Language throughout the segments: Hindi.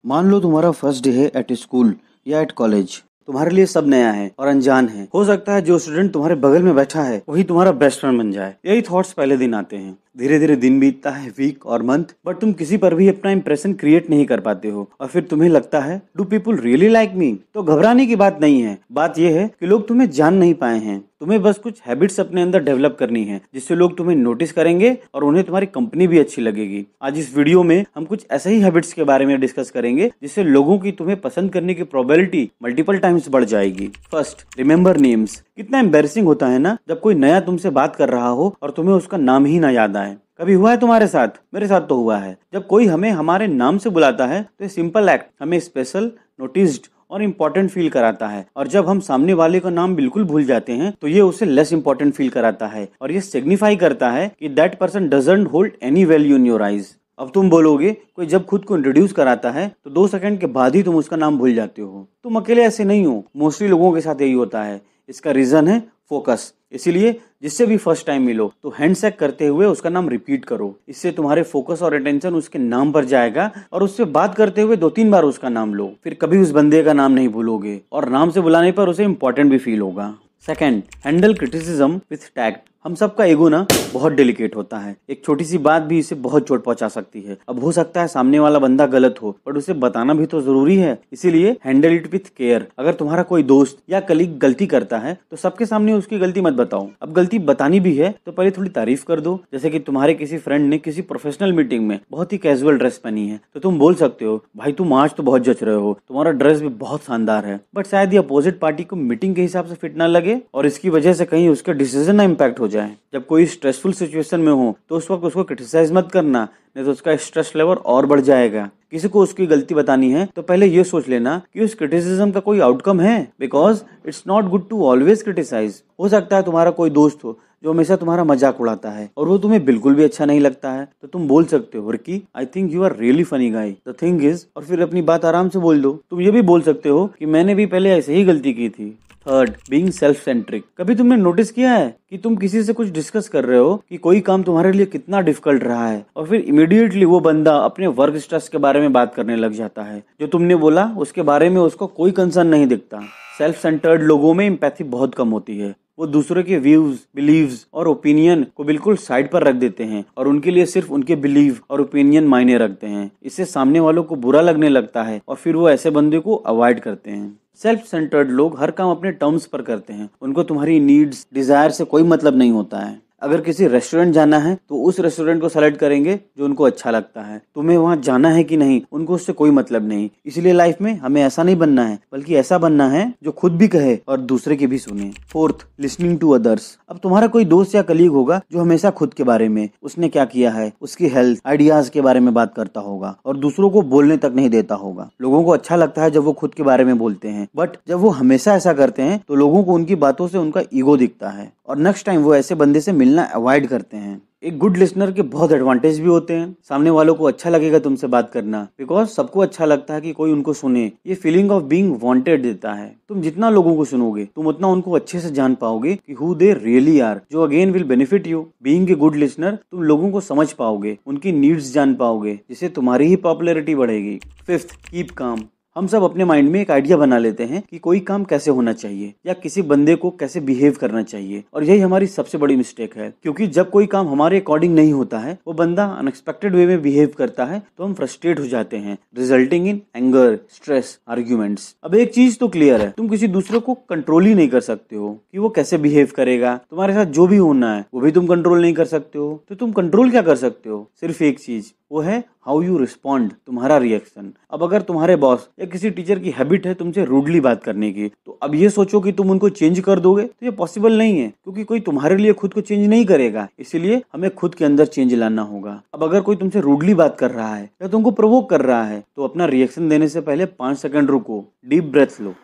मान लो तुम्हारा फर्स्ट डे है एट स्कूल या एट कॉलेज। तुम्हारे लिए सब नया है और अनजान है। हो सकता है जो स्टूडेंट तुम्हारे बगल में बैठा है वही तुम्हारा बेस्ट फ्रेंड बन जाए। यही थॉट्स पहले दिन आते हैं। धीरे धीरे दिन बीतता है, वीक और मंथ, बट तुम किसी पर भी अपना इंप्रेशन क्रिएट नहीं कर पाते हो और फिर तुम्हें लगता है do people really like me. तो घबराने की बात नहीं है। बात यह है कि लोग तुम्हें जान नहीं पाए हैं। तुम्हें बस कुछ हैबिट्स अपने अंदर डेवलप करनी है जिससे लोग तुम्हें नोटिस करेंगे और उन्हें तुम्हारी कंपनी भी अच्छी लगेगी। आज इस वीडियो में हम कुछ ऐसे ही हैबिट्स के बारे में डिस्कस करेंगे जिससे लोगों की तुम्हें पसंद करने की प्रोबेबिलिटी मल्टीपल टाइम्स बढ़ जाएगी। First, remember names. कितना एम्बैरेसिंग होता है ना जब कोई नया तुमसे बात कर रहा हो और तुम्हें उसका नाम ही ना याद आए। कभी हुआ है तुम्हारे साथ? मेरे साथ तो हुआ है। जब कोई हमें हमारे नाम से बुलाता है तो ये सिंपल एक्ट हमें स्पेशल, नोटिस्ड और इम्पोर्टेंट फील कराता है, और जब हम सामने वाले का नाम बिल्कुल भूल जाते हैं तो ये उसे लेस इम्पोर्टेंट फील कराता है और ये सिग्निफाई करता है कि that person doesn't hold any value in your eyes. अब तुम बोलोगे कोई जब खुद को इंट्रोड्यूस कराता है तो 2 सेकंड के बाद ही तुम उसका नाम भूल जाते हो। तुम अकेले ऐसे नहीं हो, मोस्टली लोगों के साथ यही होता है। इसका रीजन है फोकस। इसीलिए जिससे भी फर्स्ट टाइम मिलो तो हैंडशेक करते हुए उसका नाम रिपीट करो। इससे तुम्हारे फोकस और अटेंशन उसके नाम पर जाएगा और उससे बात करते हुए 2-3 बार उसका नाम लो। फिर कभी उस बंदे का नाम नहीं भूलोगे और नाम से बुलाने पर उसे इंपॉर्टेंट भी फील होगा। Second, handle criticism with tact. हम सबका ईगो ना बहुत डेलिकेट होता है। एक छोटी सी बात भी इसे बहुत चोट पहुंचा सकती है। अब हो सकता है सामने वाला बंदा गलत हो, बट उसे बताना भी तो जरूरी है। इसीलिए हैंडल इट विथ केयर। अगर तुम्हारा कोई दोस्त या कलीग गलती करता है तो सबके सामने उसकी गलती मत बताओ। अब गलती बतानी भी है तो पहले थोड़ी तारीफ कर दो। जैसे कि तुम्हारे किसी फ्रेंड ने किसी प्रोफेशनल मीटिंग में बहुत ही कैजुअल ड्रेस पहनी है तो तुम बोल सकते हो, भाई तुम आज तो बहुत जच रहे हो, तुम्हारा ड्रेस भी बहुत शानदार है। बट शायद ये अपोजिट पार्टी को मीटिंग के हिसाब से फिट ना लगे और इसकी वजह से कहीं उसके डिसीजन ना इम्पैक्ट हो जाए। जब कोई स्ट्रेसफुल सिचुएशन में हो तो उस वक्त उसको क्रिटिसाइज मत करना, नहीं तो उसका स्ट्रेस लेवल और बढ़ जाएगा। किसी को उसकी गलती बतानी है तो पहले ये सोच लेना कि उस क्रिटिसिज्म का कोई आउटकम है, because it's not good to always criticise. हो सकता है तुम्हारा कोई दोस्त हो जो हमेशा तुम्हारा मजाक उड़ाता है और वो तुम्हें बिल्कुल भी अच्छा नहीं लगता है, तो तुम बोल सकते हो, Ricky I think you are really funny guy, the thing is, और फिर अपनी बात आराम से बोल दो। तुम ये भी बोल सकते हो कि मैंने भी पहले ऐसे ही गलती की थी। Third, being self centric. कभी तुमने नोटिस किया है कि तुम किसी से कुछ डिस्कस कर रहे हो कि कोई काम तुम्हारे लिए कितना डिफिकल्ट रहा है और फिर इमीडिएटली वो बंदा अपने वर्क स्ट्रेस के बारे में बात करने लग जाता है। जो तुमने बोला उसके बारे में उसको कोई कंसर्न नहीं दिखता। सेल्फ सेंटर्ड लोगों में एम्पैथी बहुत कम होती है। वो दूसरों के व्यूज, बिलीव्स और ओपिनियन को बिल्कुल साइड पर रख देते हैं और उनके लिए सिर्फ उनके बिलीव और ओपिनियन मायने रखते हैं। इससे सामने वालों को बुरा लगने लगता है और फिर वो ऐसे बंदे को अवॉइड करते हैं। सेल्फ सेंटर्ड लोग हर काम अपने टर्म्स पर करते हैं। उनको तुम्हारी नीड्स, डिजायर से कोई मतलब नहीं होता है। अगर किसी रेस्टोरेंट जाना है तो उस रेस्टोरेंट को सेलेक्ट करेंगे जो उनको अच्छा लगता है। तुम्हें वहां जाना है कि नहीं उनको उससे कोई मतलब नहीं। इसलिए लाइफ में हमें ऐसा नहीं बनना है, बल्कि ऐसा बनना है जो खुद भी कहे और दूसरे की भी सुने। Fourth, listening to others. अब तुम्हारा कोई दोस्त या कलीग होगा जो हमेशा खुद के बारे में, उसने क्या किया है, उसकी हेल्थ, आइडियाज के बारे में बात करता होगा और दूसरों को बोलने तक नहीं देता होगा। लोगों को अच्छा लगता है जब वो खुद के बारे में बोलते हैं, बट जब वो हमेशा ऐसा करते हैं तो लोगों को उनकी बातों से उनका ईगो दिखता है और नेक्स्ट टाइम वो ऐसे बंदे से मिलना अवॉइड करते हैं। एक गुड लिसनर के बहुत एडवांटेज भी होते हैं। सामने वालों को अच्छा लगेगा तुमसे बात करना, बिकॉज सबको अच्छा लगता है कि कोई उनको सुने। ये फीलिंग ऑफ बीइंग वांटेड देता है। तुम जितना लोगों को सुनोगे तुम उतना उनको अच्छे से जान पाओगे कि हु दे रियली आर, जो again will benefit you. Being a good listener, तुम लोगों को समझ पाओगे, उनकी नीड्स जान पाओगे, जिससे तुम्हारी ही पॉपुलैरिटी बढ़ेगी। Fifth, keep calm. हम सब अपने माइंड में एक आइडिया बना लेते हैं कि कोई काम कैसे होना चाहिए या किसी बंदे को कैसे बिहेव करना चाहिए, और यही हमारी सबसे बड़ी मिस्टेक है। क्योंकि जब कोई काम हमारे अकॉर्डिंग नहीं होता है, वो बंदा अनएक्सपेक्टेड वे में बिहेव करता है, तो हम फ्रस्ट्रेट हो जाते हैं, resulting in anger, stress, arguments. अब एक चीज तो क्लियर है, तुम किसी दूसरे को कंट्रोल ही नहीं कर सकते हो कि वो कैसे बिहेव करेगा। तुम्हारे साथ जो भी होना है वो भी तुम कंट्रोल नहीं कर सकते हो। तो तुम कंट्रोल क्या कर सकते हो? सिर्फ एक चीज, वो है हाउ यू रिस्पॉन्ड, तुम्हारा रिएक्शन। अब अगर तुम्हारे बॉस या किसी टीचर की हैबिट है तुमसे रूडली बात करने की, तो अब ये सोचो कि तुम उनको चेंज कर दोगे, तो ये पॉसिबल नहीं है, क्योंकि कोई तुम्हारे लिए खुद को चेंज नहीं करेगा। इसीलिए हमें खुद के अंदर चेंज लाना होगा। अब अगर कोई तुमसे रूडली बात कर रहा है या तुमको प्रोवोक कर रहा है, तो अपना रिएक्शन देने से पहले 5 सेकंड रुको, डीप ब्रेथ लो।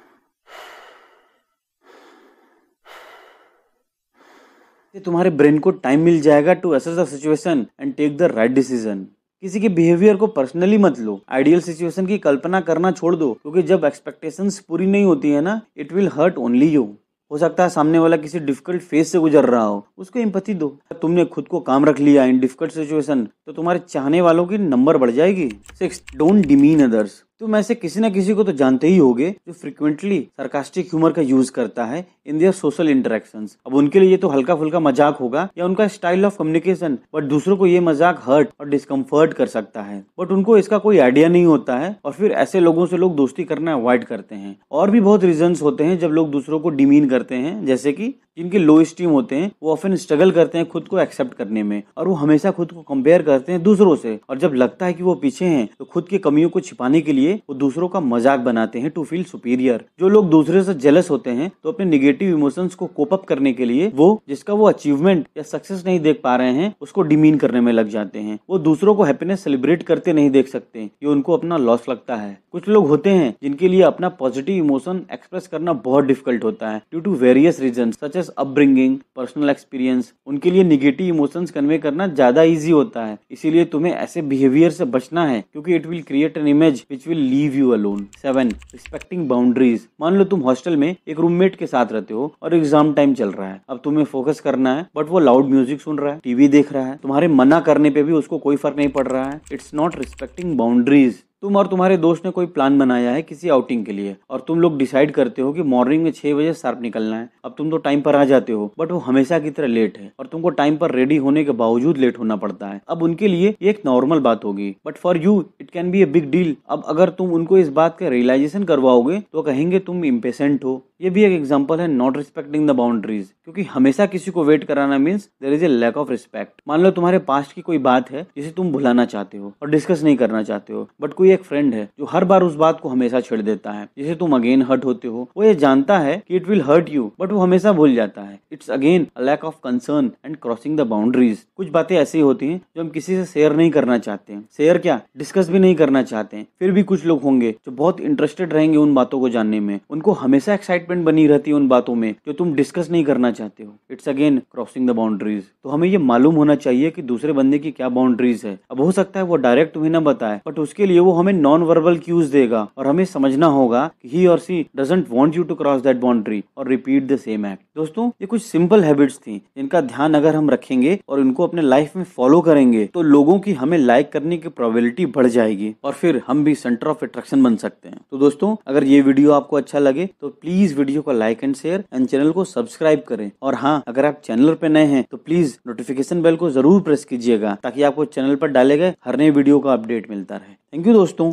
तुम्हारे ब्रेन को टाइम मिल जाएगा to assess the situation and take the right decision. किसी के बिहेवियर को पर्सनली मत लो। आइडियल सिचुएशन की कल्पना करना छोड़ दो, क्योंकि जब एक्सपेक्टेशंस पूरी नहीं होती है ना, it will hurt only you. हो सकता है सामने वाला किसी डिफिकल्ट फेज से गुजर रहा हो, उसको एम्पैथी दो। तुमने खुद को काम रख लिया इन डिफिकल्ट सिचुएशन, तो तुम्हारे चाहने वालों की नंबर बढ़ जाएगी। 6, डोंट डिमीन अदर्स। तुम ऐसे किसी न किसी को तो जानते ही होगे जो फ्रिक्वेंटली सरकास्टिक ह्यूमर का यूज करता है इन देयर सोशल इंटरेक्शंस। अब उनके लिए ये तो हल्का फुल्का मजाक होगा या उनका स्टाइल ऑफ कम्युनिकेशन, बट दूसरों को ये मजाक हर्ट और डिस्कम्फर्ट कर सकता है, बट उनको इसका कोई आइडिया नहीं होता है और फिर ऐसे लोगों से लोग दोस्ती करना अवॉइड करते हैं। और भी बहुत रीजंस होते हैं जब लोग दूसरों को डिमीन करते हैं, जैसे कि जिनके लो स्टीम होते हैं वो ऑफन स्ट्रगल करते हैं खुद को एक्सेप्ट करने में और वो हमेशा खुद को कंपेयर करते हैं दूसरों से, और जब लगता है कि वो पीछे हैं तो खुद की कमियों को छिपाने के लिए वो दूसरों का मजाक बनाते हैं टू फील सुपीरियर। जो लोग दूसरे से जेलस होते हैं तो अपने निगेटिव इमोशंस को कोप अप करने के लिए वो जिसका वो अचीवमेंट या सक्सेस नहीं देख पा रहे हैं उसको डिमीन करने में लग जाते हैं। वो दूसरों को हैप्पीनेस सेलिब्रेट करते नहीं देख सकते, ये उनको अपना लॉस लगता है। कुछ लोग होते हैं जिनके लिए अपना पॉजिटिव इमोशन एक्सप्रेस करना बहुत डिफिकल्ट होता है due to various reasons such as upbringing, personal experience. उनके लिए निगेटिव इमोशंस कन्वे करना ज्यादा इजी होता है, इसीलिए तुम्हें ऐसे बिहेवियर से बचना है क्योंकि it will create an image which will leave you alone. 7. Respecting boundaries. मान लो तुम हॉस्टल में एक रूममेट के साथ रहते हो और एग्जाम टाइम चल रहा है। अब तुम्हें फोकस करना है बट वो लाउड म्यूजिक सुन रहा है, टीवी देख रहा है, तुम्हारे मना करने पे भी उसको कोई फर्क नहीं पड़ रहा है। It's not respecting boundaries. तुम और तुम्हारे दोस्त ने कोई प्लान बनाया है किसी आउटिंग के लिए और तुम लोग डिसाइड करते हो कि मॉर्निंग में 6 बजे शार्प निकलना है। अब तुम तो टाइम पर आ जाते हो बट वो हमेशा की तरह लेट है और तुमको टाइम पर रेडी होने के बावजूद लेट होना पड़ता है। अब उनके लिए ये एक नॉर्मल बात होगी but for you it can be a big deal. अब अगर तुम उनको इस बात का रियलाइजेशन करवाओगे तो कहेंगे तुम इम्पेशेंट हो। ये भी एक एग्जांपल है नॉट रिस्पेक्टिंग द बाउंड्रीज, क्योंकि हमेशा किसी को वेट कराना means there is a lack of respect. मान लो तुम्हारे पास्ट की कोई बात है जिसे तुम भुलाना चाहते हो और डिस्कस नहीं करना चाहते हो, बट कोई एक फ्रेंड है जो हर बार उस बात को हमेशा छेड़ देता है जिसे तुम अगेन हर्ट होते हो। वो ये जानता है कि it will hurt you but वो हमेशा भूल जाता है। It's again a lack of concern and crossing the boundaries. कुछ बातें ऐसी होती हैं जो हम किसी से शेयर नहीं करना चाहते हैं, शेयर क्या डिस्कस भी नहीं करना चाहते हैं। फिर भी कुछ लोग होंगे जो बहुत इंटरेस्टेड रहेंगे उन बातों को जानने में, उनको हमेशा एक्साइटमेंट बनी रहती है उन बातों में जो तुम डिस्कस नहीं करना चाहते हो। It's again crossing the boundaries. तो हमें ये मालूम होना चाहिए कि दूसरे बंदे की क्या बाउंड्रीज है। अब हो सकता है वो डायरेक्ट तुम्हें ना बताए बट उसके लिए वो हमें नॉन वर्बल क्यूज देगा और हमें समझना होगा कि ही और she doesn't want you to cross that boundary और रिपीट द सेम एक्ट। दोस्तों ये कुछ सिंपल हैबिट्स थी जिनका ध्यान अगर हम रखेंगे और इनको अपने लाइफ में फॉलो करेंगे तो लोगों की हमें लाइक करने की प्रोबेबिलिटी बढ़ जाएगी और फिर हम भी सेंटर ऑफ अट्रैक्शन बन सकते हैं। तो दोस्तों अगर ये वीडियो आपको अच्छा लगे तो प्लीज वीडियो को like and share and channel को सब्सक्राइब करें। और हाँ, अगर आप चैनल पे नए हैं तो प्लीज नोटिफिकेशन बेल को जरूर प्रेस कीजिएगा ताकि आपको चैनल पर डाले गए हर नए वीडियो का अपडेट मिलता रहे। थैंक यू दोस्तों।